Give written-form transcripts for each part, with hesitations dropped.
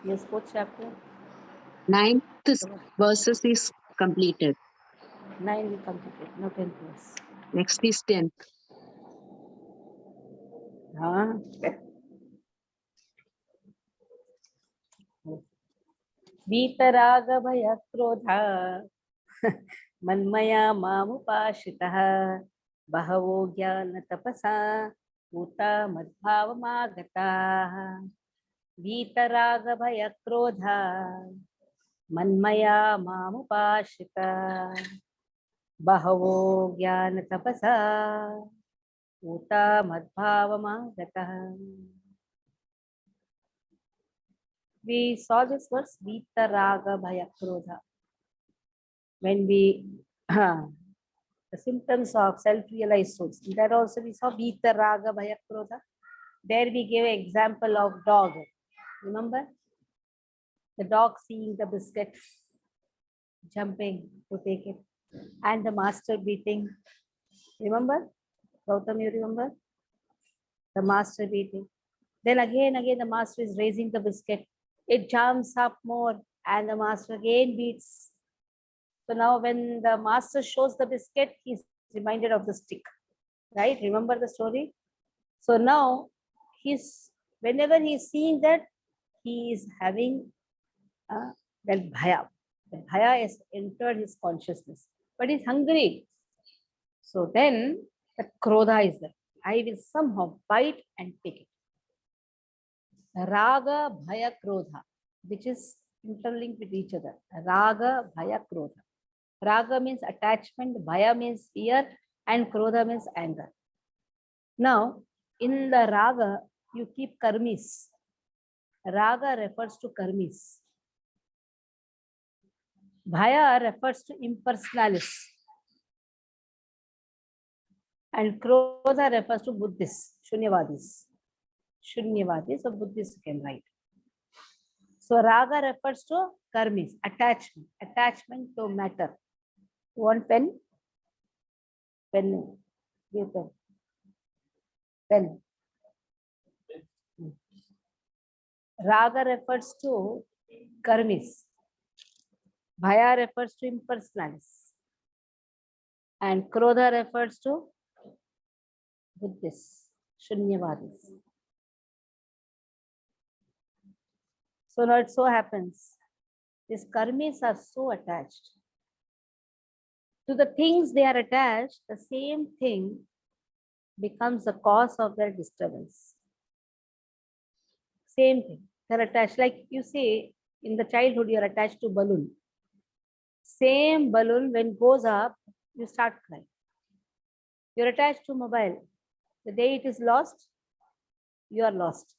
Yes, fourth chapter. 9th verses is completed. 9 we completed, no 10th verse. Next is 10th. Huh? वीतराग भय क्रोधा मन्मया मामुपाश्रितः बहवो ज्ञान तपसा भूता मद्भावमागताः वीतराग भय क्रोधा मन्मया मामुपाश्रितः बहवो ज्ञान तपसा भूता मद्भावमागताः. We saw this verse, Vitaraga Bhaya Krodha. When we, the symptoms of self-realized souls. In that also we saw Vitaraga Bhaya Krodha. There we gave an example of dog. Remember? The dog seeing the biscuit, jumping to take it, and the master beating. Remember? Gautam, you remember? The master beating. Then again, the master is raising the biscuit. It jumps up more and the master again beats. So now when the master shows the biscuit, he's reminded of the stick, right? Remember the story? So now whenever he's seeing that, he is having that bhaya. The bhaya has entered his consciousness, but he's hungry. So then the krodha is there. I will somehow bite and take it. Raga, Bhaya, Krodha, which is interlinked with each other. Raga, Bhaya, Krodha. Raga means attachment, Bhaya means fear, and Krodha means anger. Now, in the Raga, you keep karmis. Raga refers to karmis. Bhaya refers to impersonalis. And Krodha refers to Buddhists, Shunyavadis. Shunyavadis or Buddhists can write. So raga refers to karmis, attachment to matter. You want pen? Pen. Give pen. Pen. Raga refers to karmis. Bhaya refers to impersonalis. And krodha refers to Buddhists, Shunyavadis. So now it so happens, these karmis are so attached. To the things they are attached, the same thing becomes the cause of their disturbance. Same thing. They're attached. Like you say, in the childhood, you're attached to balloon. Same balloon, when goes up, you start crying. You're attached to mobile. The day it is lost, you are lost.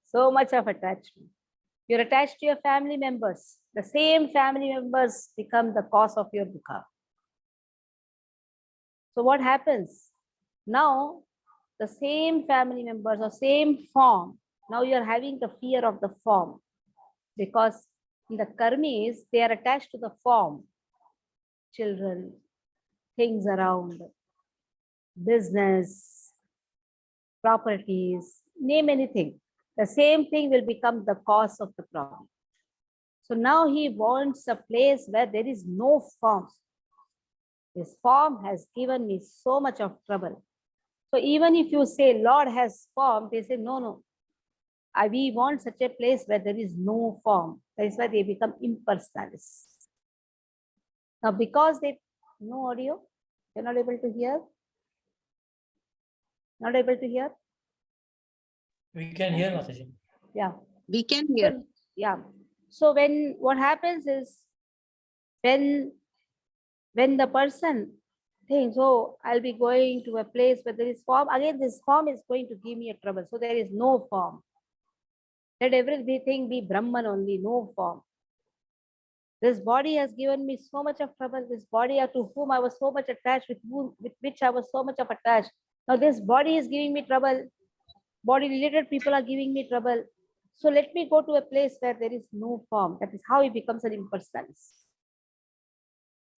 So much of attachment. You're attached to your family members. The same family members become the cause of your dukkha. So what happens? Now, the same family members or same form, now you're having the fear of the form, because in the karmis, they are attached to the form. Children, things around, business, properties, name anything. The same thing will become the cause of the problem. So now he wants a place where there is no form. This form has given me so much of trouble. So even if you say Lord has form, they say no. We want such a place where there is no form. That is why they become impersonalists. Now because they, no audio, you're not able to hear? Not able to hear? We can hear, Mataji. Yeah. We can hear. So, yeah. So when what happens is when the person thinks, oh, I'll be going to a place where there is form, again this form is going to give me a trouble. So there is no form. Let everything be Brahman only, no form. This body has given me so much of trouble. This body to whom I was so much attached, with which I was so much of attached. Now this body is giving me trouble. Body related people are giving me trouble. So let me go to a place where there is no form. That is how he becomes an impersonalist.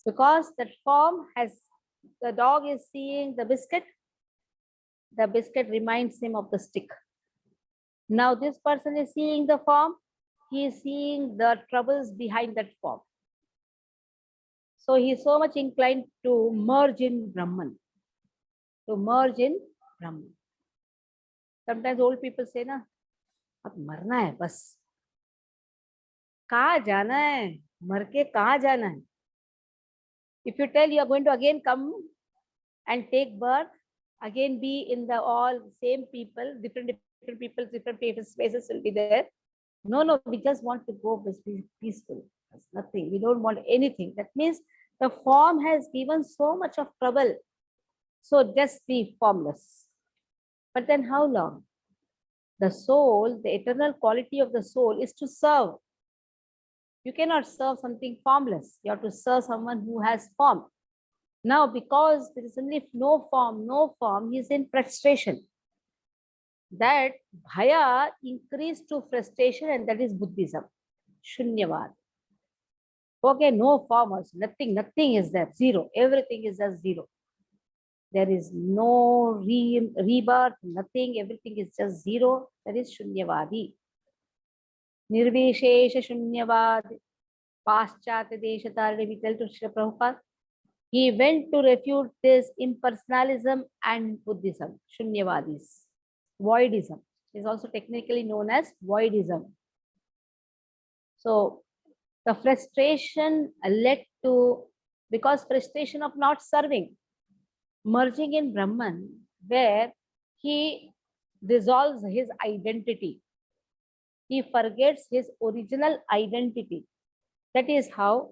Because that form has, the dog is seeing the biscuit reminds him of the stick. Now this person is seeing the form, he is seeing the troubles behind that form. So he is so much inclined to merge in Brahman. To merge in Brahman. Sometimes old people say, na, अब मरना है बस, कहाँ जाना है, मर के कहाँ जाना है. If you tell you are going to again come and take birth, again be in the all same people, different people, different spaces will be there. No, we just want to go peaceful. There's nothing. We don't want anything. That means the form has given so much of trouble. So just be formless. But then how long? The soul, the eternal quality of the soul is to serve. You cannot serve something formless. You have to serve someone who has form. Now, because there is only no form, he is in frustration. That bhaya increased to frustration, and that is Buddhism. Shunyavad. Okay, no form also. Nothing is there. Zero. Everything is just zero. There is no rebirth, nothing. Everything is just zero. That is Shunyavadi. Nirvishesha Shunyavad. Paschatya Deshatarde, we tell to Srila Prabhupada. He went to refute this impersonalism and Buddhism, Shunyavadis. Voidism is also technically known as voidism. So the frustration led to, because frustration of not serving, merging in Brahman, where he dissolves his identity. He forgets his original identity. That is how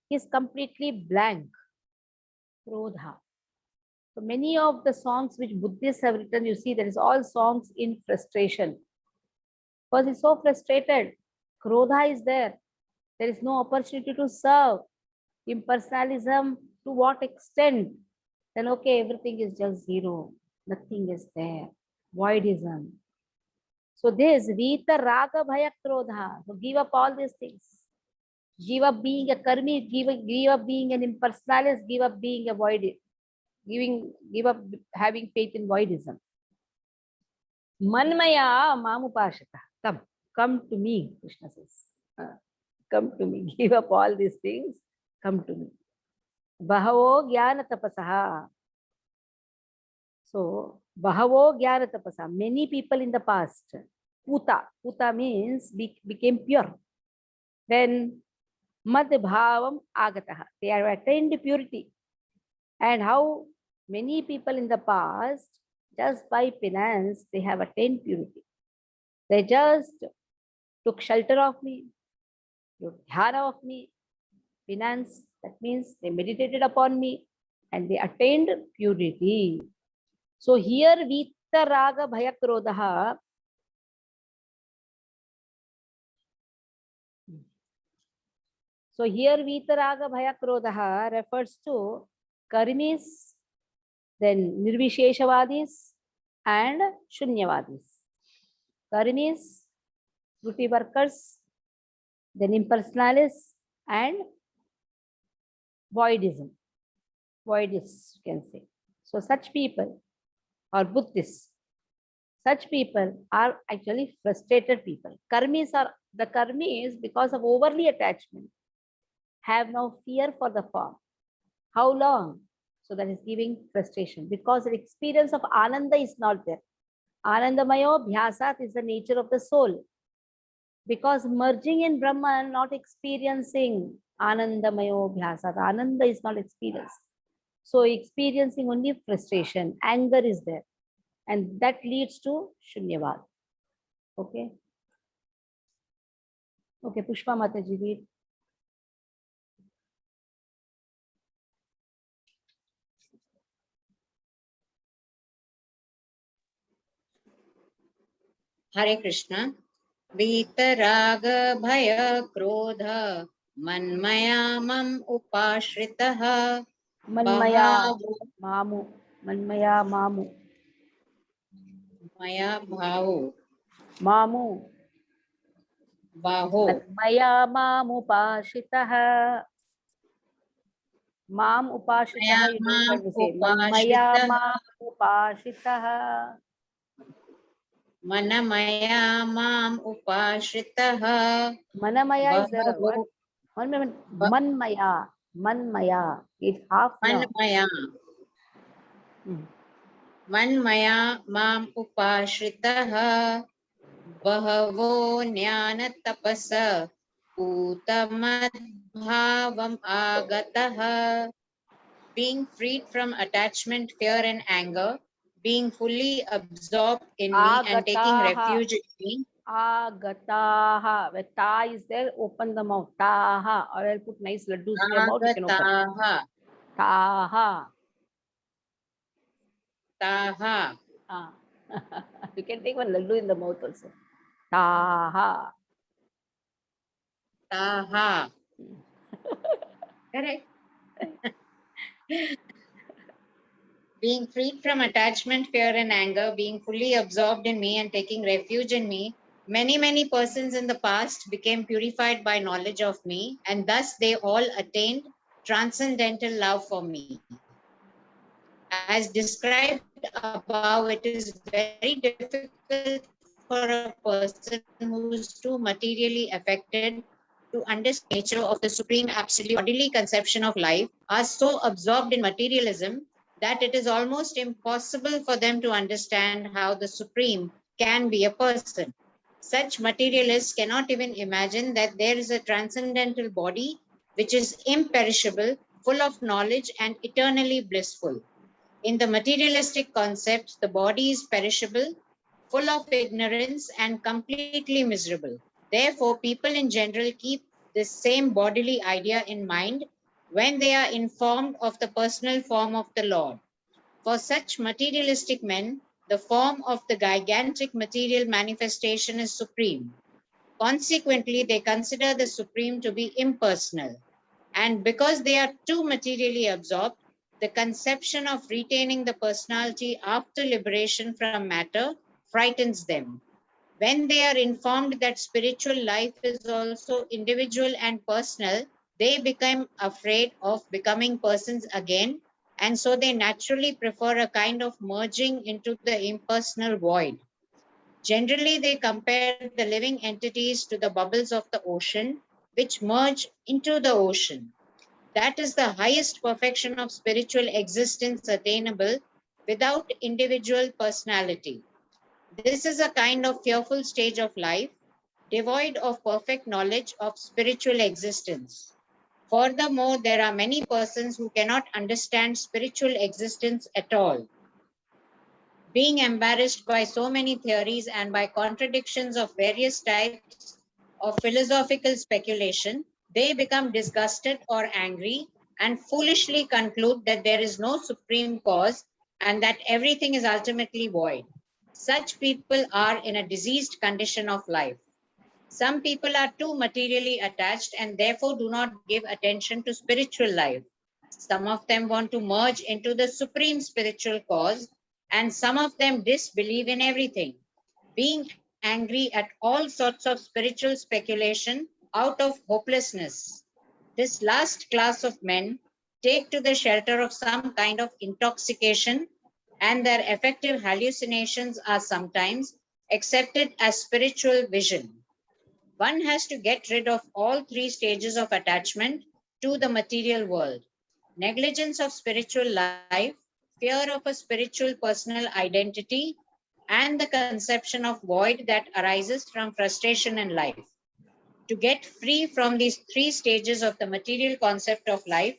he is completely blank. Krodha. So many of the songs which Buddhists have written, you see, there is all songs in frustration. Because he's so frustrated. Krodha is there. There is no opportunity to serve. Impersonalism, to what extent? Then okay, everything is just zero. Nothing is there. Voidism. So this Vita Raga Bhaya Krodha. So give up all these things. Give up being a karmi, give up being an impersonalist, give up being a void. Give up having faith in voidism. Manmaya mamupashata. Come to me, Krishna says. Come to me. Give up all these things. Come to me. Bahavo jnana tapasaha. So, bahavo jnana tapasa. Many people in the past. Puta means became pure. Then mad bhavam agataha. They have attained purity. And how many people in the past, just by penance, they have attained purity. They just took shelter of me, took dhyana of me, penance, that means they meditated upon me and they attained purity. So here Vita Raga Bhaya Krodha. So here Vita Raga Bhaya Krodha refers to Karmis, then Nirvisheshavadis and Shunyavadis. Karmis, duty workers, then impersonalists and voidism. Voidists, you can say. So such people or Buddhists, such people are actually frustrated people. Karmis are the karmis, because of overly attachment, have now fear for the form. How long? So that is giving frustration, because the experience of Ananda is not there. Anandamayo Bhyasat is the nature of the soul. Because merging in Brahman, not experiencing Anandamayo Bhyasat, Ananda is not experienced. So experiencing only frustration, anger is there. And that leads to Shunyavad. Okay. Okay, Pushpa Mataji, read. Hare Krishna. वीतराग भय क्रोध मन्मया मम उपाश्रितः Manmaya Mamu. Manmaya Mamu. मया भावो Mamu. बाहो Manmaya Mamu Pashitaha. Mam Upashitaha, you don't have to say. Manmaya उपाश्रितः Mam Upashitaha. Manamaya mam upashritaha. Manamaya is there a Bahavo what? One minute. ba- Manmaya. Manmaya. It's half now. Manmaya. Hmm. Manmaya mam upashritaha. Bahavo jnana tapasa. Bhavam agataha. Being freed from attachment, fear and anger, being fully absorbed in me and taking Agataha. refuge in me. Agataha. Where ta is there, open the mouth. Taha. Or I'll put nice laddus in your mouth, you can open. Agataha. Taha. Taha. Ah. You can take one laddu in the mouth also. Taha. Taha. Correct. Being freed from attachment, fear, and anger, being fully absorbed in me and taking refuge in me, many persons in the past became purified by knowledge of me, and thus they all attained transcendental love for me. As described above, it is very difficult for a person who is too materially affected to understand the nature of the supreme absolute. Bodily conception of life are so absorbed in materialism that it is almost impossible for them to understand how the supreme can be a person. Such materialists cannot even imagine that there is a transcendental body which is imperishable, full of knowledge, and eternally blissful. In the materialistic concept, the body is perishable, full of ignorance, and completely miserable. Therefore, people in general keep this same bodily idea in mind when they are informed of the personal form of the Lord. For such materialistic men, the form of the gigantic material manifestation is supreme. Consequently, they consider the supreme to be impersonal. And because they are too materially absorbed, the conception of retaining the personality after liberation from matter frightens them. When they are informed that spiritual life is also individual and personal, they become afraid of becoming persons again, and so they naturally prefer a kind of merging into the impersonal void. Generally, they compare the living entities to the bubbles of the ocean, which merge into the ocean. That is the highest perfection of spiritual existence attainable without individual personality. This is a kind of fearful stage of life, devoid of perfect knowledge of spiritual existence. Furthermore, there are many persons who cannot understand spiritual existence at all. Being embarrassed by so many theories and by contradictions of various types of philosophical speculation, they become disgusted or angry and foolishly conclude that there is no supreme cause and that everything is ultimately void. Such people are in a diseased condition of life. Some people are too materially attached and therefore do not give attention to spiritual life. Some of them want to merge into the supreme spiritual cause, and some of them disbelieve in everything, being angry at all sorts of spiritual speculation out of hopelessness. This last class of men take to the shelter of some kind of intoxication, and their effective hallucinations are sometimes accepted as spiritual vision. One has to get rid of all three stages of attachment to the material world: negligence of spiritual life, fear of a spiritual personal identity, and the conception of void that arises from frustration in life. To get free from these three stages of the material concept of life,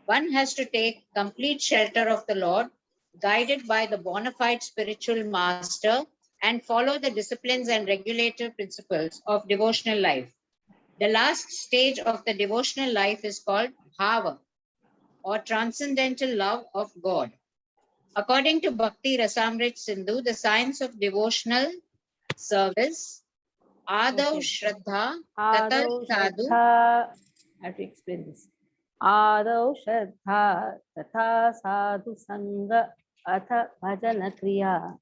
one has to take complete shelter of the Lord, guided by the bona fide spiritual master, and follow the disciplines and regulative principles of devotional life. The last stage of the devotional life is called bhava, or transcendental love of God. According to Bhakti Rasamrit Sindhu, the science of devotional service, Adav Okay. Shraddha, Tatal Adau Sadhu, Shraddha. I have to explain this. Adau Shraddha Tatha Sadhu Sangha Atha Bhajana Kriya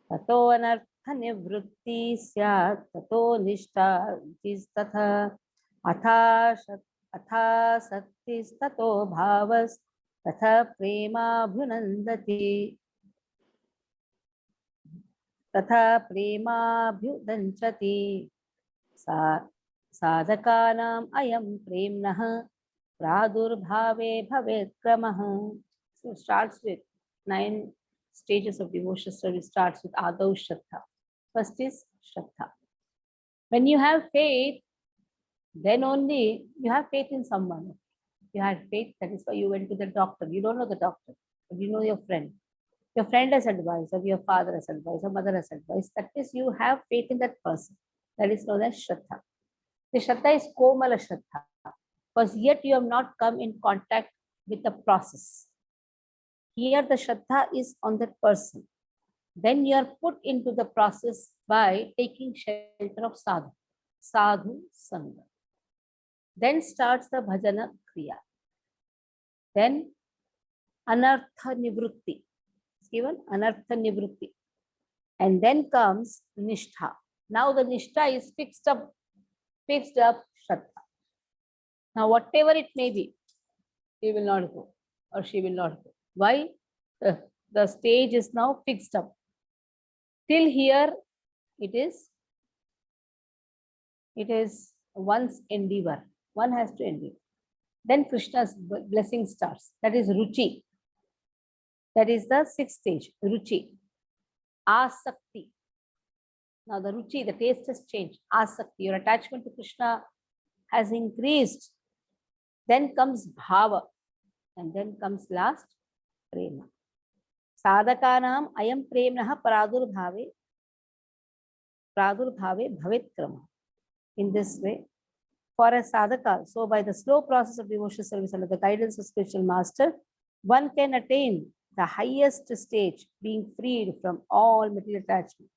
Tato Anartha Nivrutti Syat Tato Nishta Is Tatha Atha Saktis Tato Bhavas Tatha Prema Bhunandati. तथा प्रेमाभ्युदञ्चति साधकानाम् अयं प्रेम्णः प्रादुर्भावे भवेत् क्रमः. So it starts with 9 stages of devotion service. Starts with Adav Shraddha. First is Shraddha. When you have faith, then only you have faith in someone. You had faith, that is why you went to the doctor. You don't know the doctor, but you know your friend. Your friend has advised, or your father has advised, or mother has advised. That is, you have faith in that person. That is known as Shraddha. The Shraddha is Komala Shraddha, because yet you have not come in contact with the process. Here the Shraddha is on that person. Then you are put into the process by taking shelter of sadhu, sadhu sangha. Then starts the bhajana kriya. Then anartha nivrutti. It's given anartha nivrutti. And then comes nishtha. Now the nishtha is fixed up Shraddha. Now whatever it may be, he will not go or she will not go. Why? The stage is now fixed up. Till here, it is one's endeavor. One has to endeavor. Then Krishna's blessing starts. That is Ruchi. That is the 6th stage, Ruchi. Asakti. Now the Ruchi, the taste has changed. Asakti, your attachment to Krishna has increased. Then comes Bhava. And then comes last, Prema. Sadhakanam ayam premnaha pradurbhave bhavet krama. In this way, for a sadhaka, so by the slow process of devotional service under the guidance of spiritual master, one can attain the highest stage, being freed from all material attachment,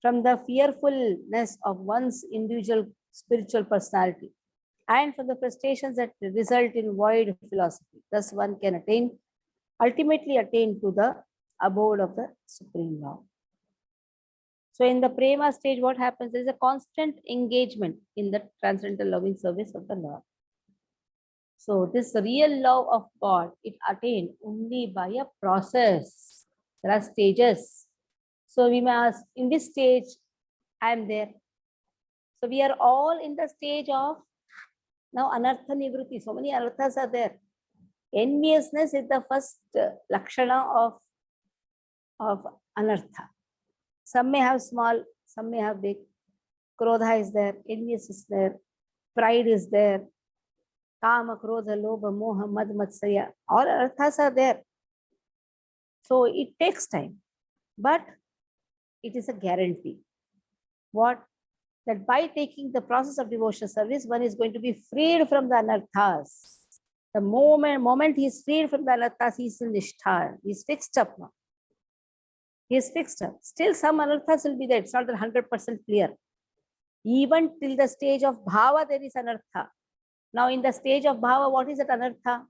from the fearfulness of one's individual spiritual personality, and from the frustrations that result in void philosophy. Thus, one can ultimately attain to the abode of the Supreme Lord. So in the Prema stage, what happens? There is a constant engagement in the transcendental loving service of the Lord. So this real love of God, it attained only by a process. There are stages. So we may ask, in this stage, I am there. So we are all in the stage of now anartha nivrutti. So many anarthas are there. Enviousness is the first lakshana of anartha. Some may have small, some may have big. Krodha is there, envious is there, pride is there, kama, krodha, lobha, moha, mad, matsaya. All arthas are there. So it takes time, but it is a guarantee. What? That by taking the process of devotional service, one is going to be freed from the anarthas. The moment he is freed from the anarthas, he is in nishtha. He is fixed up now. He is fixed up. Still some anarthas will be there. It's not 100% clear. Even till the stage of bhava, there is anartha. Now in the stage of bhava, what is that anartha?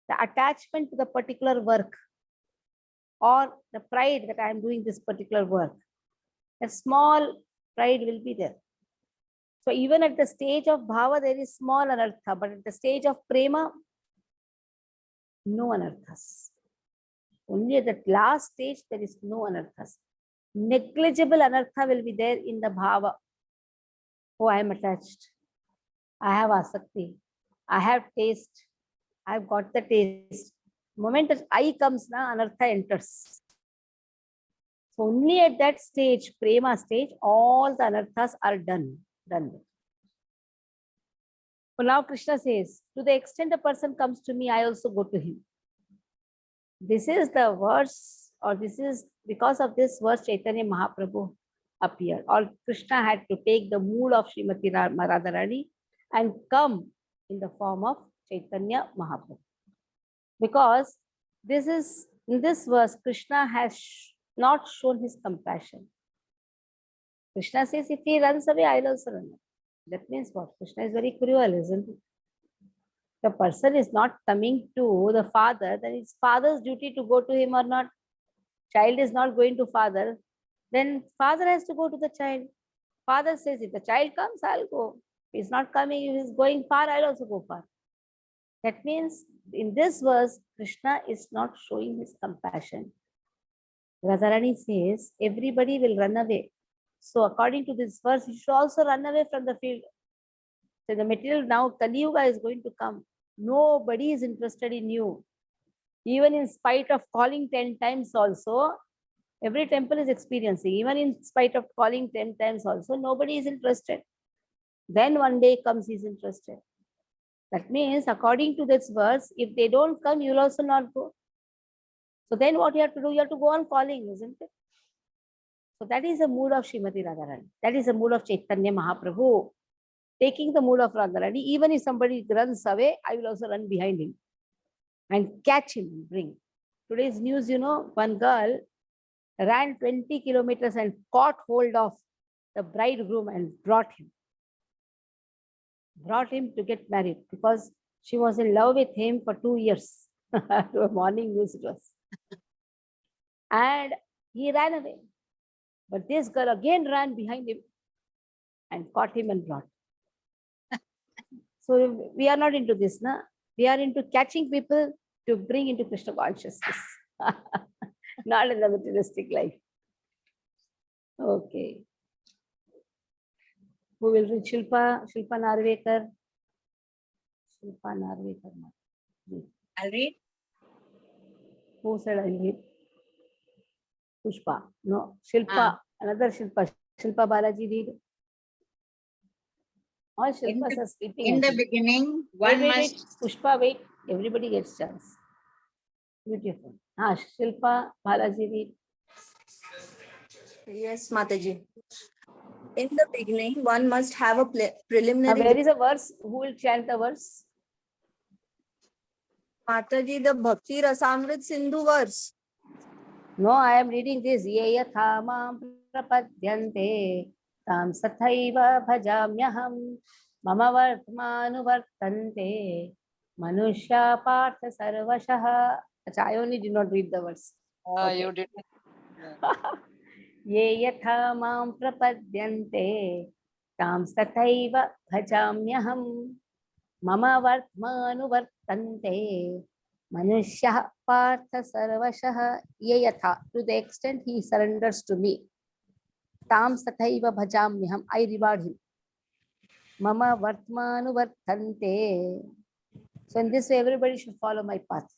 The attachment to the particular work, or the pride that I am doing this particular work. A small pride will be there. So even at the stage of bhava, there is small anartha, but at the stage of prema, no anarthas. Only at that last stage, there is no anarthas. Negligible anartha will be there in the bhava. Oh, I am attached. I have asakti. I have taste. I have got the taste. The moment that I comes, na, anartha enters. So only at that stage, prema stage, all the anarthas are done. So now Krishna says, to the extent a person comes to me, I also go to him. This is the verse, or this is because of this verse Chaitanya Mahaprabhu appeared, or Krishna had to take the mood of Srimati Radharani and come in the form of Chaitanya Mahaprabhu. Because in this verse, Krishna has not shown his compassion. Krishna says, if he runs away, I'll also run away. That means what? Krishna is very cruel, isn't it? The person is not coming to the father, then it's father's duty to go to him or not. Child is not going to father, then father has to go to the child. Father says, if the child comes, I'll go. If he's not coming, if he's going far, I'll also go far. That means in this verse, Krishna is not showing his compassion. Radharani says, everybody will run away. So according to this verse, you should also run away from the field. So the material now, Kali Yuga is going to come. Nobody is interested in you. Even in spite of calling 10 times also, every temple is experiencing. Even in spite of calling 10 times also, nobody is interested. Then one day comes, he's interested. That means, according to this verse, if they don't come, you'll also not go. So then what you have to do, you have to go on calling, isn't it? So that is the mood of Srimati Radharani. That is the mood of Chaitanya Mahaprabhu. Taking the mood of Radharani, even if somebody runs away, I will also run behind him and catch him and bring. Today's news, one girl ran 20 kilometers and caught hold of the bridegroom and brought him. Brought him to get married because she was in love with him for 2 years. To a morning news it was. And he ran away. But this girl again ran behind him and caught him and brought. So we are not into this, na? We are into catching people to bring into Krishna consciousness, not in the materialistic life. Okay. Who will read? Shilpa Narvekar. Shilpa Narvekar. I'll read. Who said I'll read? Pushpa. No, Shilpa. Another Shilpa. Shilpa Balaji read. All Shilpas are sleeping. In the beginning, one must. Wait. Pushpa, wait. Everybody gets chance. Beautiful. Shilpa Balaji read. Yes, Mataji. In the beginning, one must have a preliminary. Where is a verse? Who will chant the verse? Mataji, the Bhakti Rasamrit Sindhu verse. No, I am reading this. Ye yatha mam prapadyante tam sathaiva bhajamyaham mama vartmanuvartante manushya partha sarvashah. I only did not read the verse. Okay. You did. Ye yatha mam prapadyante tam sathaiva bhajamyaham mama vartmanuvartante manushya partha sarvashah. Ye yatha, to the extent he surrenders to me, tam sathaiva bhajamyaham, I reward him. Mama vartmanuvartante. So in this way, everybody should follow my path.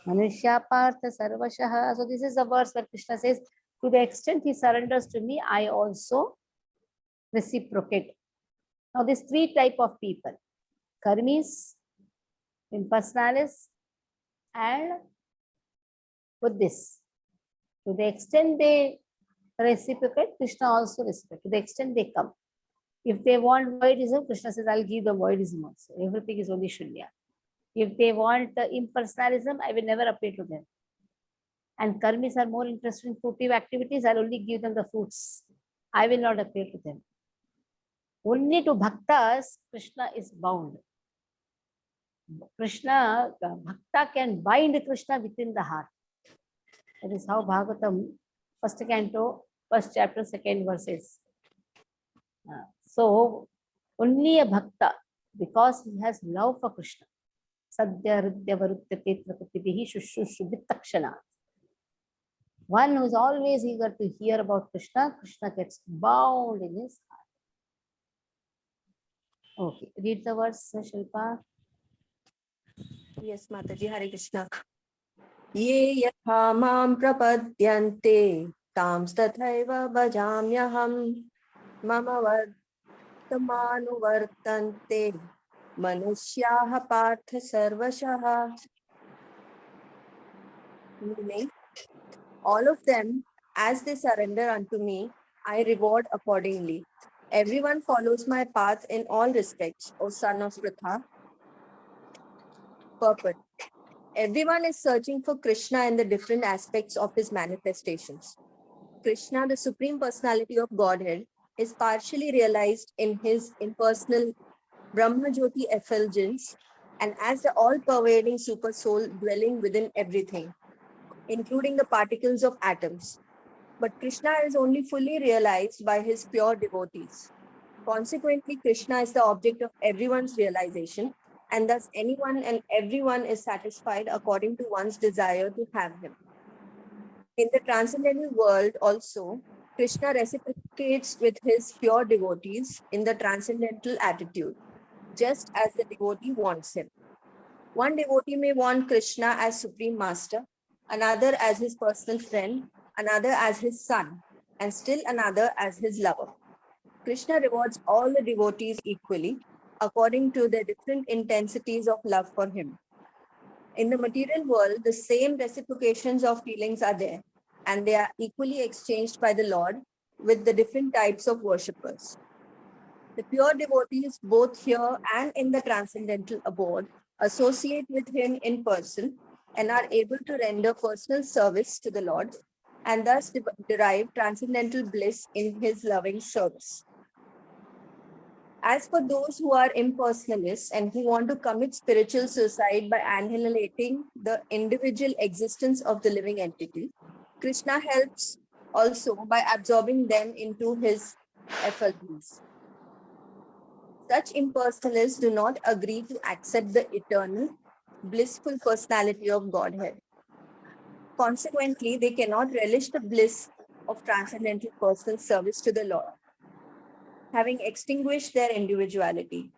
Manushya partha sarvashah. So this is the verse where Krishna says, to the extent he surrenders to me, I also reciprocate. Now, these 3 type of people: karmis, impersonalists, and Buddhists. To the extent they reciprocate, Krishna also reciprocates. To the extent they come. If they want voidism, Krishna says, I'll give them voidism also. Everything is only shunya. If they want impersonalism, I will never appear to them. And karmis are more interested in fruitive activities, I'll only give them the fruits. I will not appear to them. Only to bhaktas, Krishna is bound. Krishna, bhakta can bind Krishna within the heart. That is how Bhagavatam, first canto, first chapter, 2nd verse is. So, only a bhakta, because he has love for Krishna. Sadhya hridya varutya petra kutibihi shushushu vittakshana. One who is always eager to hear about Krishna, Krishna gets bound in his heart. Okay, read the verse, Shilpa. Yes, Mataji, Hare Krishna. Ye yatha mam prapadyante tam tathaiva bhajamyaham mama vartamanuvartante manushyaha partha sarvashah. Meaning, all of them, as they surrender unto me, I reward accordingly. Everyone follows my path in all respects, O son of Pritha. Purport. Everyone is searching for Krishna in the different aspects of his manifestations. Krishna, the Supreme Personality of Godhead, is partially realized in his impersonal Brahma Jyoti effulgence and as the all-pervading super soul dwelling within everything, including the particles of atoms. But Krishna is only fully realized by his pure devotees. Consequently, Krishna is the object of everyone's realization, and thus anyone and everyone is satisfied according to one's desire to have him. In the transcendental world also, Krishna reciprocates with his pure devotees in the transcendental attitude, just as the devotee wants him. One devotee may want Krishna as Supreme Master, another as his personal friend, another as his son, and still another as his lover. Krishna rewards all the devotees equally according to their different intensities of love for him. In the material world, the same reciprocations of feelings are there, and they are equally exchanged by the Lord with the different types of worshippers. The pure devotees, both here and in the transcendental abode, associate with him in person and are able to render personal service to the Lord and thus derive transcendental bliss in his loving service. As for those who are impersonalists and who want to commit spiritual suicide by annihilating the individual existence of the living entity, Krishna helps also by absorbing them into his effulgence. Such impersonalists do not agree to accept the eternal, blissful personality of Godhead. Consequently, they cannot relish the bliss of transcendental personal service to the Lord, having extinguished their individuality.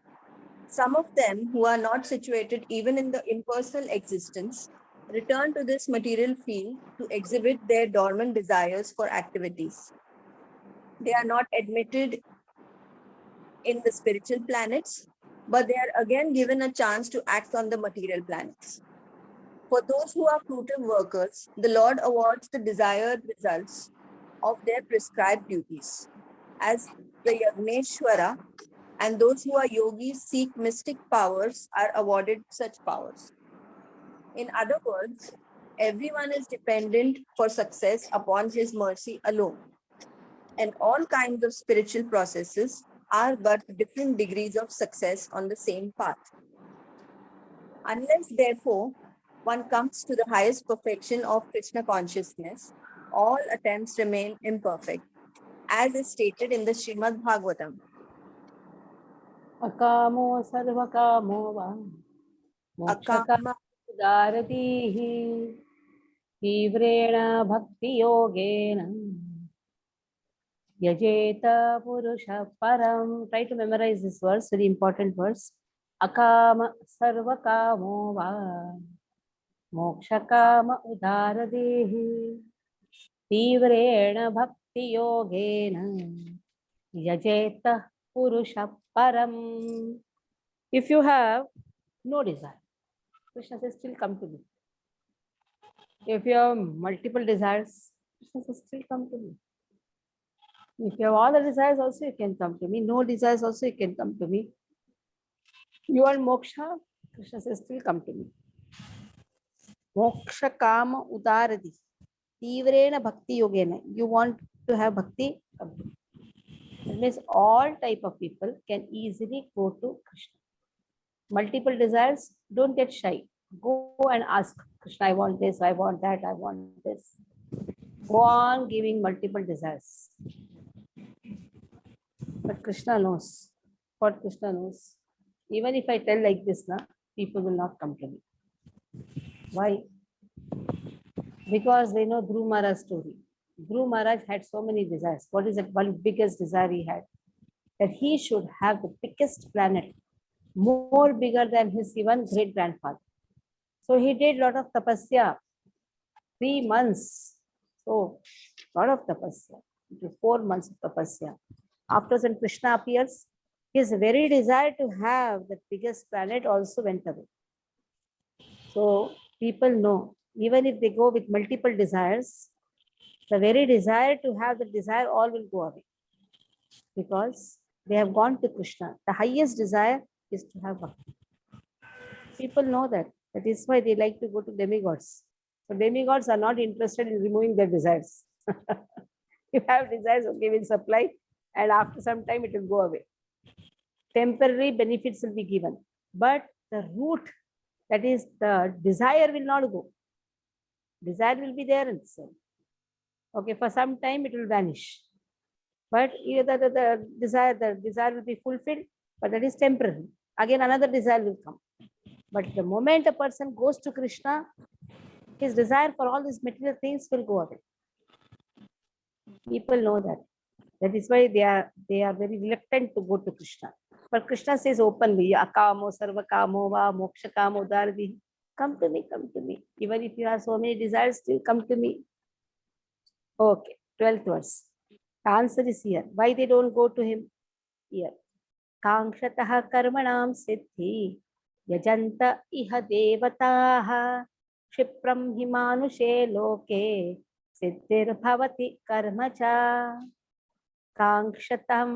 Some of them who are not situated even in the impersonal existence return to this material field to exhibit their dormant desires for activities. They are not admitted in the spiritual planets, but they are again given a chance to act on the material planets. For those who are fruitive workers, the Lord awards the desired results of their prescribed duties. As the Yagneshwara and those who are yogis seek mystic powers are awarded such powers. In other words, everyone is dependent for success upon his mercy alone. And all kinds of spiritual processes are but different degrees of success on the same path. Unless, therefore, one comes to the highest perfection of Krishna consciousness, all attempts remain imperfect, as is stated in the Srimad Bhagavatam. अकामो सर्वकामो वा मोक्षकामो Akama उदारतीः तीव्रेण भक्तियोगेन यजेत पुरुषः परम. Try to memorize this verse, very important verse. Akama sarvakamo va mokshakama udaradeh tivrena bhakti yogena yajeta purusha param. If you have no desire, Krishna says, still come to me. If you have multiple desires, Krishna says, still come to me. If you have all the desires also, you can come to me. No desires also, you can come to me. You want moksha? Krishna says, still come to me. Moksha kama udaradi. Tivrena bhakti yogena. You want to have bhakti? Come to me. That means all type of people can easily go to Krishna. Multiple desires, don't get shy. Go and ask Krishna, I want this, I want that, I want this. Go on giving multiple desires. But Krishna knows. What Krishna knows. Even if I tell like this, people will not come to me. Why? Because they know Dhruv Maharaj's story. Dhruv Maharaj had so many desires. What is that one biggest desire he had? That he should have the biggest planet, more bigger than his even great grandfather. So he did a lot of tapasya, 3 months. So, lot of tapasya. It was 4 months of tapasya. After when Krishna appears, his very desire to have the biggest planet also went away. So people know, even if they go with multiple desires, the very desire to have the desire all will go away. Because they have gone to Krishna. The highest desire is to have bhakti. People know that. That is why they like to go to demigods. So demigods are not interested in removing their desires. You have desires, okay, we'll supply, and after some time it will go away. Temporary benefits will be given, but the root, that is the desire, will not go. Desire will be there itself. Okay, for some time it will vanish. But either the desire will be fulfilled, but that is temporary. Again, another desire will come. But the moment a person goes to Krishna, his desire for all these material things will go away. People know that. That is why they are very reluctant to go to Krishna. But Krishna says openly, akamo, sarva kamo, va, moksha kamo, darvi. Come to me, come to me. Even if you have so many desires, still come to me. Okay, 12th verse. The answer is here. Why they don't go to him? Here. Kangshatah karmanam siddhi yajanta iha devataha Shipram himanushe loke siddhir bhavati karmacha kangshatah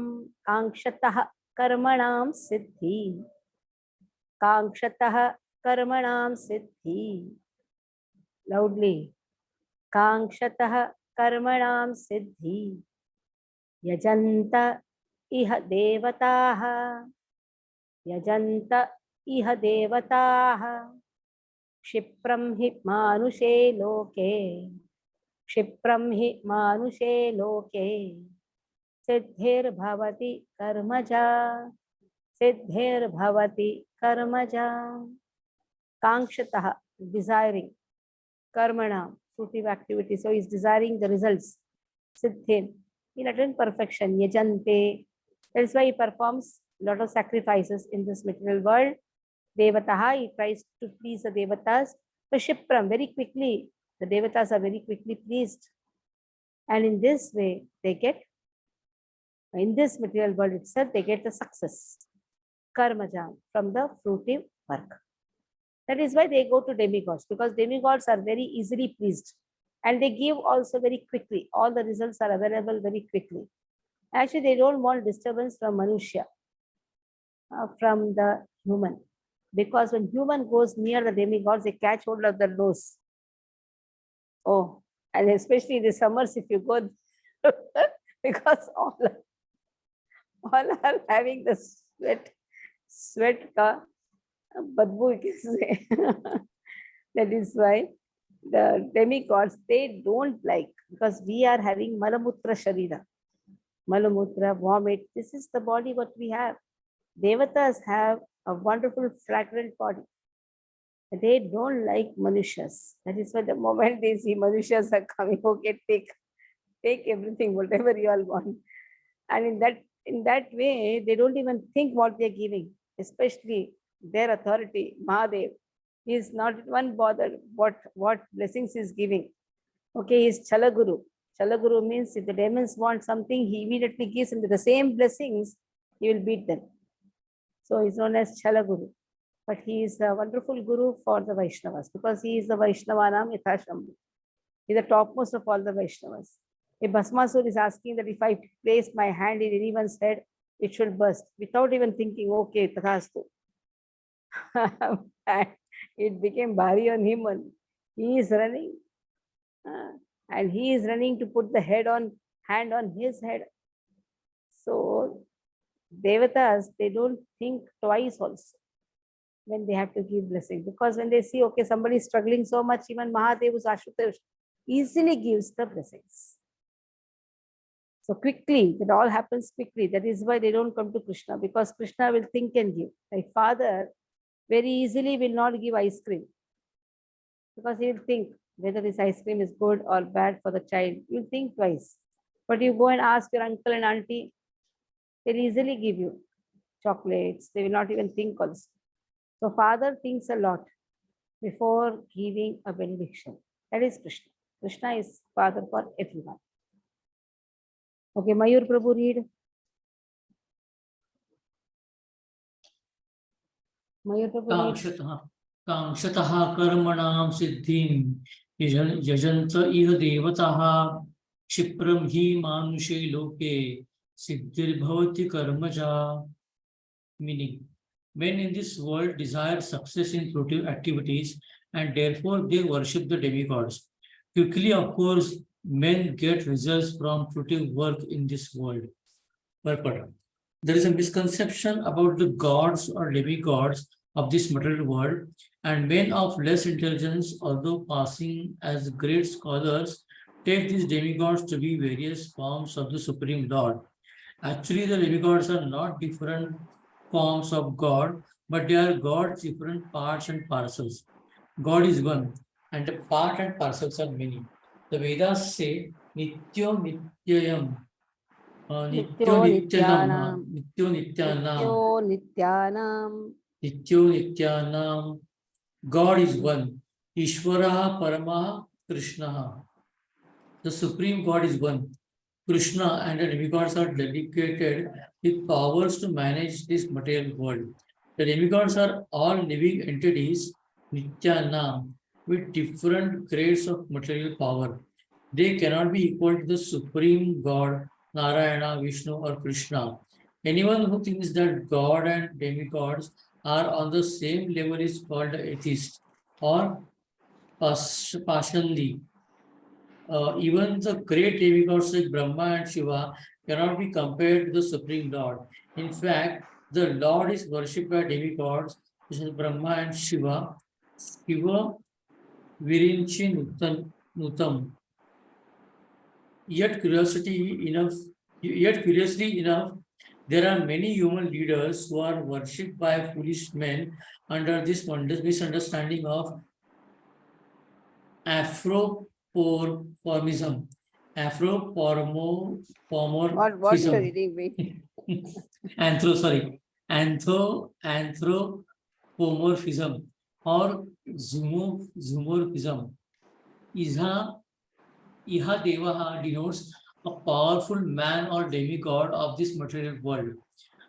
karmanam siddhi kangshatah karmanam siddhi loudly kangshatah karmanam siddhi yajanta iha devataha yajanta iha devataha Shipram hi manushe loke Shipram hi manushe loke Siddhir bhavati karmaja Siddhir bhavati karmaja Kangshatah, desiring Karmana, fruitive activity. So he's desiring the results. Siddhir, he'll attain perfection. Yajante, that is why he performs a lot of sacrifices in this material world. Devataha, he tries to please the Devatas. So Shipram, very quickly, the Devatas are very quickly pleased. And in this way, they get, in this material world itself, they get the success. Karmaja, from the fruitive work. That is why they go to demigods, because demigods are very easily pleased. And they give also very quickly. All the results are available very quickly. Actually, they don't want disturbance from Manusya, from the human. Because when human goes near the demigods, they catch hold of their nose. Oh, and especially in the summers, if you go, because all are having the sweat ka badbu, you can say. That is why the demigods, they don't like, because we are having malamutra sharira. Malamutra, vomit, this is the body what we have. Devatas have a wonderful fragrant body. They don't like Manushas. That is why the moment they see Manushas are coming, okay, take everything, whatever you all want. And in that way, they don't even think what they're giving, especially their authority, Mahadev. He is not one bothered what blessings he's giving. Okay, he's Chalaguru. Chalaguru means if the demons want something, he immediately gives them the same blessings, he will beat them. So he's known as Chalaguru. But he is a wonderful guru for the Vaishnavas, because he is the Vaishnavanam Yathashambhu. He is the topmost of all the Vaishnavas. If Bhasmasur is asking that if I place my hand in anyone's head, it should burst, without even thinking, okay, tathastu. It became bhari on him. And he is running. And he is running to put the hand on his head. So Devatas, they don't think twice also when they have to give blessing. Because when they see, okay, somebody is struggling so much, even Mahadeva's Ashutosh easily gives the blessings. So quickly, it all happens quickly. That is why they don't come to Krishna, because Krishna will think and give. Like father very easily will not give ice cream, because he will think whether this ice cream is good or bad for the child. You'll think twice. But you go and ask your uncle and auntie, they'll easily give you chocolates. They will not even think also. So father thinks a lot before giving a benediction. That is Krishna. Krishna is father for everyone. Okay, Mayur Prabhu, read. Mayur Prabhu, read. कांक्षतः कर्मणां सिद्धिं यजन्त इह देवताः क्षिप्रं हि मानुषे लोके सिद्धिर्भवति कर्मजा. Meaning, men in this world desire success in fruitive activities, and therefore they worship the demigods. Quickly, of course, men get results from fruitive work in this world. Purport. There is a misconception about the gods or demigods of this material world, and men of less intelligence, although passing as great scholars, take these demigods to be various forms of the Supreme Lord. Actually, the demigods are not different forms of God, but they are God's different parts and parcels. God is one, and the part and parcels are many. The Vedas say Nityo Nityayam, Nityo Nityanam, Nityo Nityanam, Nityo Nityanam. Nityo Nityanam. God is one. Ishvaraha Paramaha Krishnaha. The Supreme God is one. Krishna and the demigods are dedicated with powers to manage this material world. The demigods are all living entities, Nityanam, with different grades of material power. They cannot be equal to the Supreme God, Narayana, Vishnu, or Krishna. Anyone who thinks that God and demigods are on the same level is called an atheist or Pashandi. Even the great demigods like Brahma and Shiva cannot be compared to the Supreme Lord. In fact, the Lord is worshipped by demigods, which is Brahma and Shiva. Shiva Virinchi Nutam. Yet curiously enough, there are many human leaders who are worshipped by foolish men under this misunderstanding of Afropomorphism. What you're reading, wait. Anthropomorphism or zoomorphism. Iha Devaha denotes a powerful man or demigod of this material world.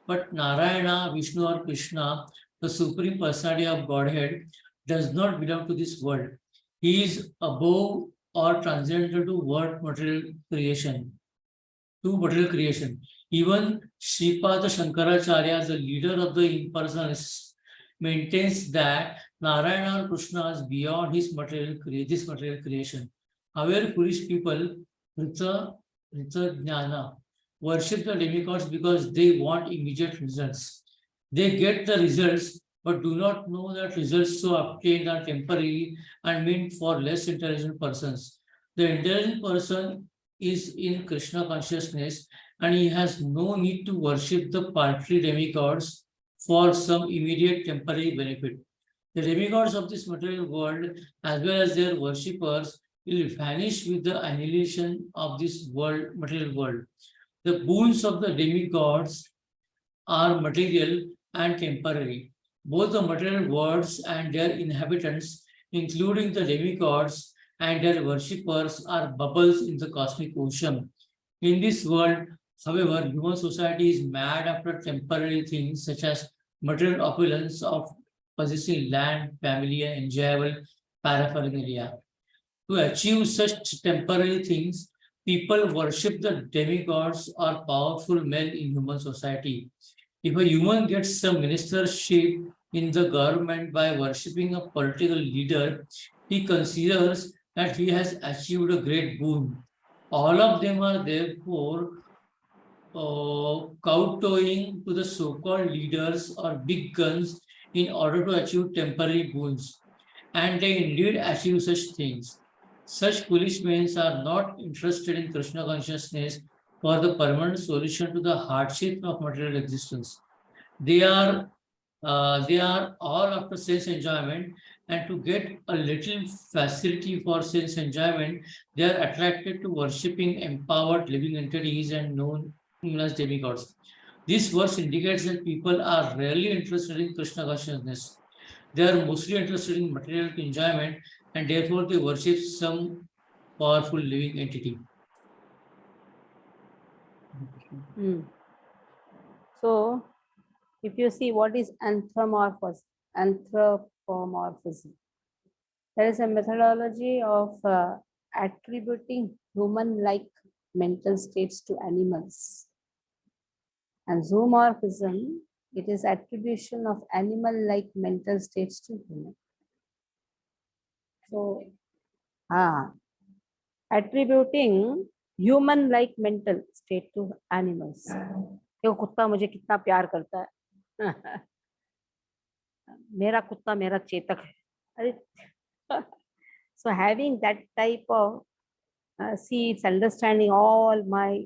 But Narayana, Vishnu, or Krishna, the supreme personality of Godhead, does not belong to this world. He is above or transcendental to material creation. Even Sripada Shankaracharya, the leader of the impersonalists, maintains that Narayana or Krishna is beyond this material creation. However, foolish people, Rita Jnana, worship the demigods because they want immediate results. They get the results but do not know that results so obtained are temporary and meant for less intelligent persons. The intelligent person is in Krishna consciousness and he has no need to worship the paltry demigods for some immediate temporary benefit. The demigods of this material world, as well as their worshippers, will vanish with the annihilation of this material world. The boons of the demigods are material and temporary. Both the material worlds and their inhabitants, including the demigods and their worshippers, are bubbles in the cosmic ocean. In this world, however, human society is mad after temporary things such as material opulence of possessing land, family, and enjoyable paraphernalia. To achieve such temporary things, people worship the demigods or powerful men in human society. If a human gets a ministership in the government by worshipping a political leader, he considers that he has achieved a great boon. All of them are therefore kowtowing to the so-called leaders or big guns in order to achieve temporary boons. And they indeed achieve such things. Such foolish men are not interested in Krishna consciousness for the permanent solution to the hardship of material existence. They are all after sense enjoyment, and to get a little facility for sense enjoyment, they are attracted to worshipping empowered living entities and known as demigods. This verse indicates that people are rarely interested in Krishna consciousness. They are mostly interested in material enjoyment, and therefore they worship some powerful living entity. So, if you see what is anthropomorphism, there is a methodology of attributing human-like mental states to animals. And zoomorphism, it is attribution of animal-like mental states to human. So, attributing human-like mental state to animals. देखो कुत्ता मुझे कितना प्यार करता है. मेरा कुत्ता मेरा चेतक है. अरे, so having that type of it's understanding all my,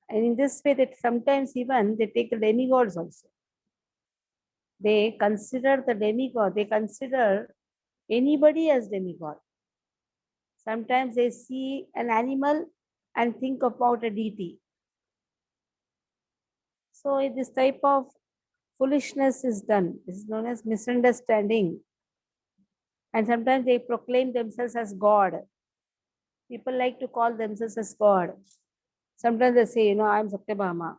and in this way that sometimes even they take the demigods also. They consider the demigod, they consider anybody as demigod. Sometimes they see an animal and think about a deity. So this type of foolishness is done. This is known as misunderstanding. And sometimes they proclaim themselves as God. People like to call themselves as God. Sometimes they say, I'm Satyabhama.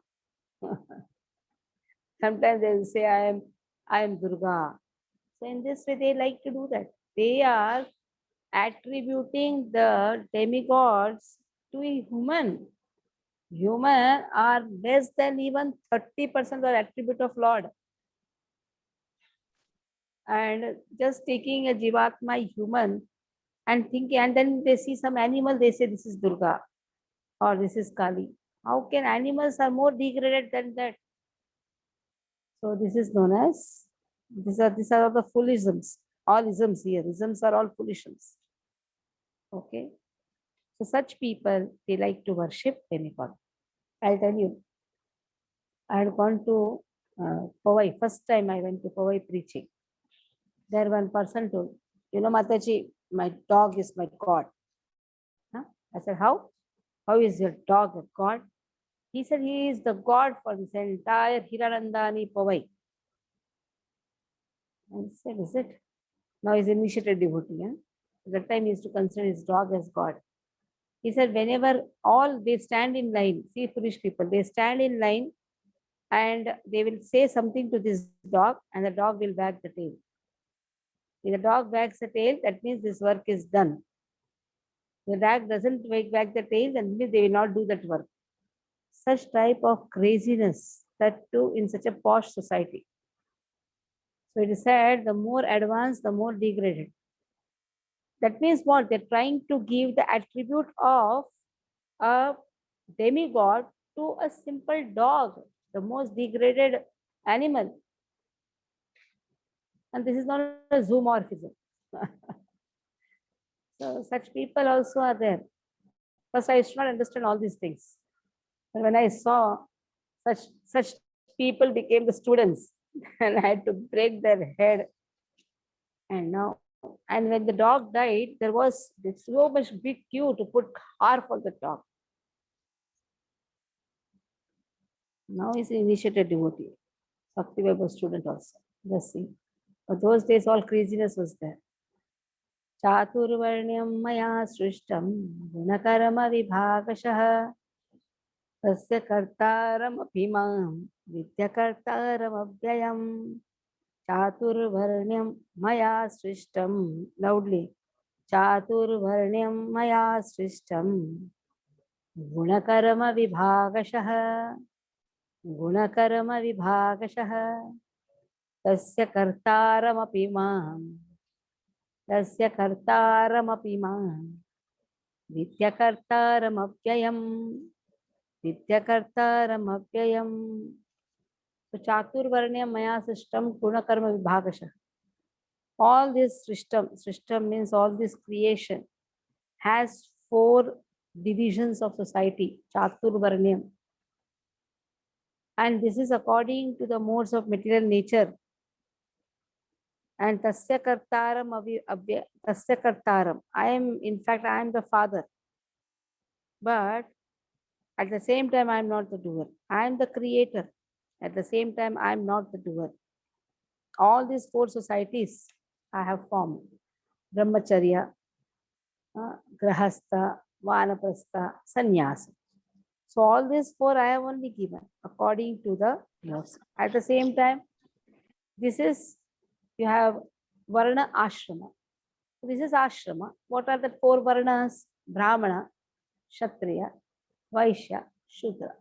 Sometimes they will say, I am Durga. So in this way, they like to do that. They are attributing the demigods to a human. Human are less than even 30% or attribute of Lord. And just taking a Jivatma human and thinking, and then they see some animal, they say this is Durga or this is Kali. How can animals are more degraded than that? So this is known as, these are the foolisms. All isms here. Isms are all foolisms. Okay. So such people, they like to worship demigod. I'll tell you. I had gone to Powai. First time I went to Powai preaching. There one person told, Mataji, my dog is my God. Huh? I said, how? How is your dog a God? He said, he is the God for this entire Hiranandani Powai. I said, is it? Now he's initiated devotee. Huh? At that time he used to consider his dog as God. He said, whenever they stand in line, see foolish people, they stand in line and they will say something to this dog and the dog will wag the tail. If the dog wags the tail, that means this work is done. The dog doesn't wag the tail, then they will not do that work. Such type of craziness, that too in such a posh society. So it is said, the more advanced, the more degraded. That means what? They're trying to give the attribute of a demigod to a simple dog, the most degraded animal. And this is not a zoomorphism. So such people also are there. First, I used to not understand all these things. But when I saw such people became the students, and I had to break their head. And when the dog died, there was so much big queue to put car for the dog. Now he's an initiated devotee. Bhakti was student also. Just see. But those days all craziness was there. Chaturvarnyam maya srishtam gunakarama vibhagashah tasya kartaram apimam vidyakartaram abhyayam. Chaturvarnyam maya srishtam. Loudly. Chaturvarnyam maya srishtam gunakarama vibhagashah. Gunakarama vibhagashah tasya kartaramapi mam tasya kartaramapi mam vidyakartaramapyayam vidyakartaramapyayam. So chaturvarnyam maya srishtam gunakarma vibhagashah. All this srishtam means all this creation has 4 divisions of society, chaturvarnyam. And this is according to the modes of material nature. And tasya kartaram tasya kartaram. I am the father. But at the same time, I am not the doer. I am the creator. At the same time, I am not the doer. All these 4 societies I have formed. Brahmacharya, Grahastha, Vanaprastha, Sannyasa. So all these 4 I have only given according to the laws. At the same time, this is, you have Varna Ashrama. This is Ashrama. What are the 4 Varnas? Brahmana, Kshatriya, Vaishya, Shudra.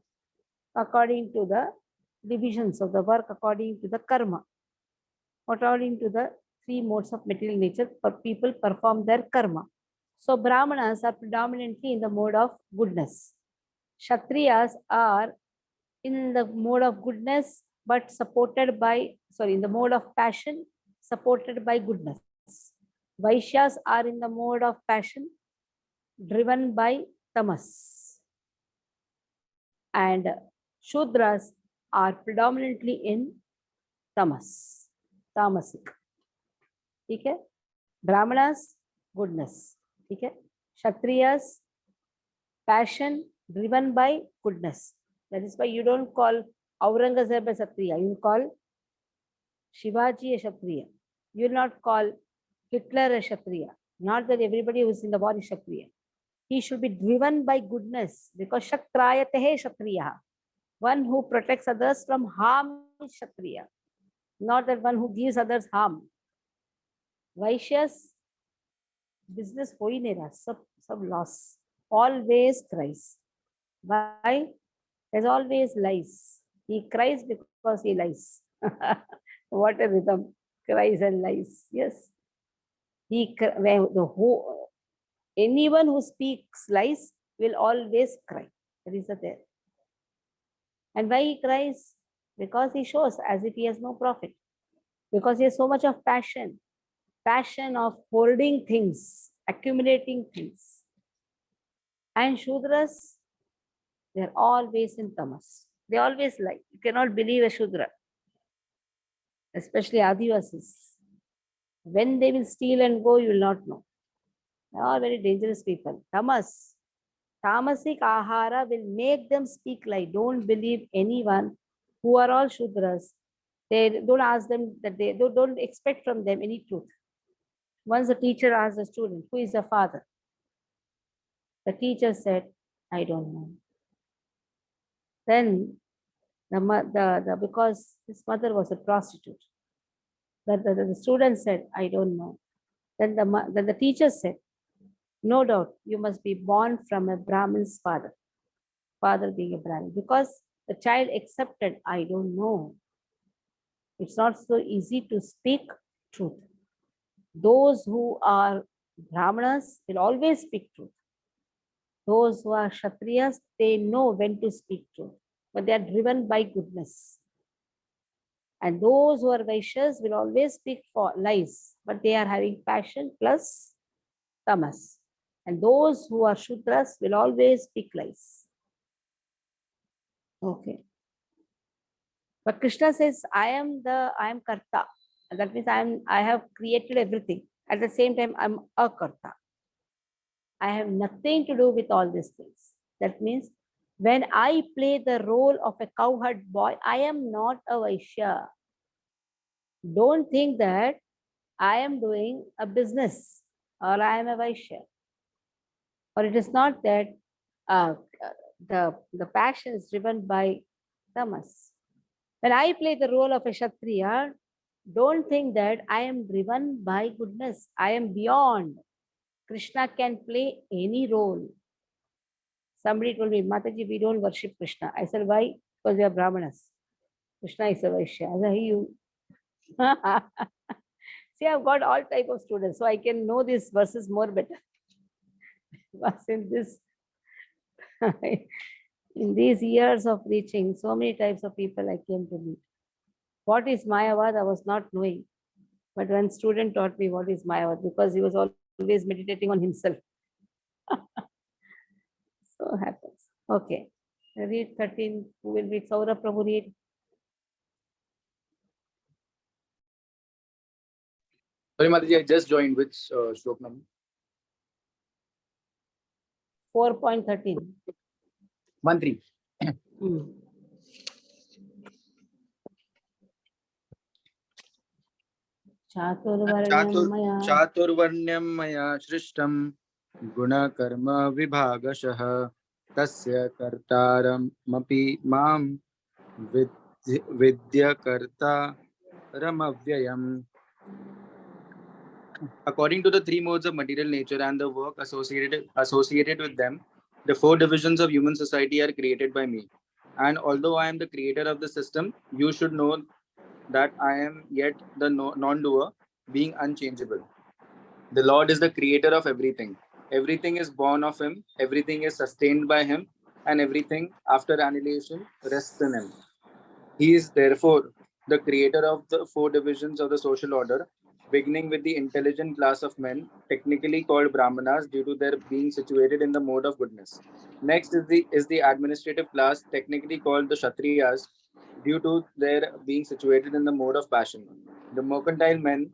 According to the divisions of the work, according to the karma. According to the 3 modes of material nature, people perform their karma. So Brahmanas are predominantly in the mode of goodness. Kshatriyas are in the mode of goodness, but in the mode of passion, supported by goodness. Vaishyas are in the mode of passion, driven by tamas. And Shudras are predominantly in tamas, tamasic. Okay? Brahmanas, goodness. Okay? Kshatriyas, passion driven by goodness. That is why you don't call Aurangzeb a Kshatriya. You call Shivaji a Kshatriya. You will not call Hitler a Kshatriya. Not that everybody who is in the war is Kshatriya. He should be driven by goodness because Kshatrayatehe Kshatriya. One who protects others from harm is Kshatriya. Not that one who gives others harm. Vaishyas, business ho hi nahi raha, sab loss. Always cries. Why? There's always lies. He cries because he lies. What a rhythm. Cries and lies. Yes. Anyone who speaks lies will always cry. That is the there. And why he cries? Because he shows as if he has no profit. Because he has so much of passion. Passion of hoarding things, accumulating things. And Shudras, they're always in tamas. They always lie. You cannot believe a Shudra, especially Adivasis. When they will steal and go, you will not know. They are very dangerous people. Tamas. Tamasic ahara will make them speak lie. Don't believe anyone who are all Shudras. They don't ask them that they don't expect from them any truth. Once a teacher asked a student, who is the father? The teacher said, I don't know. Then because his mother was a prostitute, the student said, I don't know. Then the teacher said, no doubt, you must be born from a Brahmin's father being a Brahmin, because the child accepted, I don't know. It's not so easy to speak truth. Those who are Brahmanas will always speak truth. Those who are Kshatriyas, they know when to speak truth, but they are driven by goodness. And those who are Vaishyas will always speak for lies, but they are having passion plus tamas. And those who are Shudras will always speak lies. Okay. But Krishna says, I am Karta. And that means I have created everything. At the same time, I'm a Karta. I have nothing to do with all these things. That means when I play the role of a cowherd boy, I am not a Vaishya. Don't think that I am doing a business or I am a Vaishya. Or it is not that the passion is driven by tamas. When I play the role of a Kshatriya, don't think that I am driven by goodness. I am beyond. Krishna can play any role. Somebody told me, Mataji, we don't worship Krishna. I said, why? Because we are Brahmanas. Krishna is a Vaishya. I said, you. See, I've got all type of students, so I can know these verses more better. Because in these years of preaching, so many types of people I came to meet. What is Mayavad? I was not knowing. But one student taught me what is Mayavad, because he was always meditating on himself. So happens. Okay. Read 13. Who will read? Saurabh Prabhu read. Sorry, Mataji, I just joined. Which stroke number? 4.13. 1-3. चातुर्वर्ण्यं मया सृष्टं गुणकर्म विभागशः तस्य कर्तारमपि मां विद्यकर्तारमव्ययम्. According to the three modes of material nature and the work associated with them, the four divisions of human society are created by me. And although I am the creator of the system, you should know that I am yet the non-doer, being unchangeable. The Lord is the creator of everything. Everything is born of Him, everything is sustained by Him, and everything after annihilation rests in Him. He is therefore the creator of the four divisions of the social order, beginning with the intelligent class of men, technically called Brahmanas due to their being situated in the mode of goodness. Next is the administrative class, technically called the Kshatriyas, due to their being situated in the mode of passion. The mercantile men,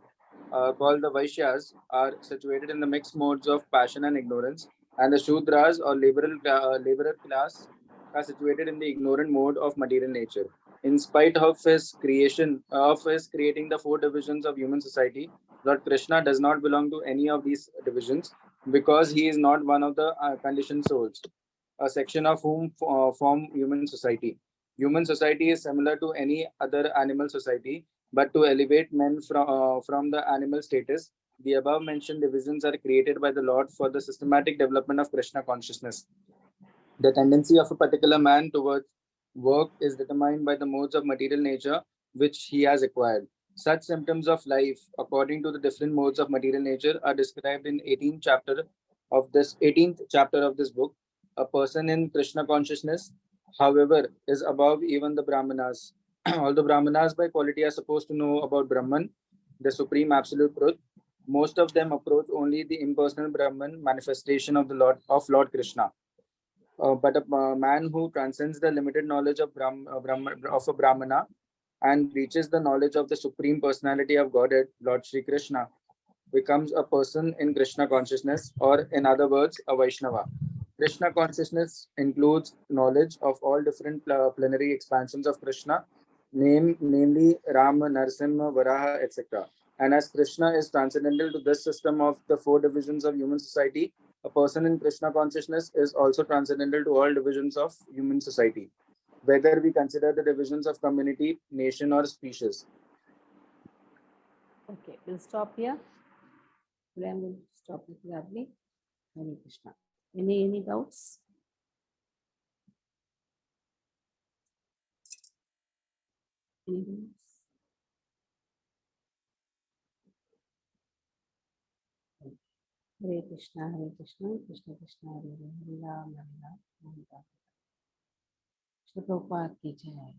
called the Vaishyas, are situated in the mixed modes of passion and ignorance, and the Shudras or laborer class are situated in the ignorant mode of material nature. In spite of his creating the four divisions of human society, Lord Krishna does not belong to any of these divisions because he is not one of the conditioned souls, a section of whom form human society. Human society is similar to any other animal society, but to elevate men from the animal status, the above mentioned divisions are created by the Lord for the systematic development of Krishna consciousness. The tendency of a particular man towards work is determined by the modes of material nature which he has acquired. Such symptoms of life, according to the different modes of material nature, are described in 18th chapter of this book. A person in Krishna consciousness, however, is above even the Brahmanas. Although Brahmanas by quality are supposed to know about Brahman, the supreme absolute truth, most of them approach only the impersonal Brahman manifestation of the Lord Krishna. But a man who transcends the limited knowledge of of a Brahmana and reaches the knowledge of the supreme personality of Godhead, Lord Shri Krishna, becomes a person in Krishna consciousness, or in other words, a Vaishnava. Krishna consciousness includes knowledge of all different plenary expansions of Krishna, namely Rama, Narsimha, Varaha, etc. And as Krishna is transcendental to this system of the four divisions of human society, a person in Krishna consciousness is also transcendental to all divisions of human society, whether we consider the divisions of community, nation, or species. Okay, we'll stop here. Today I'm going to stop with Radhi. Hare Krishna. Any doubts? Any doubts? Hare Krishna, Krishna Krishna, Hare Hare, Hare Ram, Hare Ram, Hare Ram. Shri Prabhupada ki jai.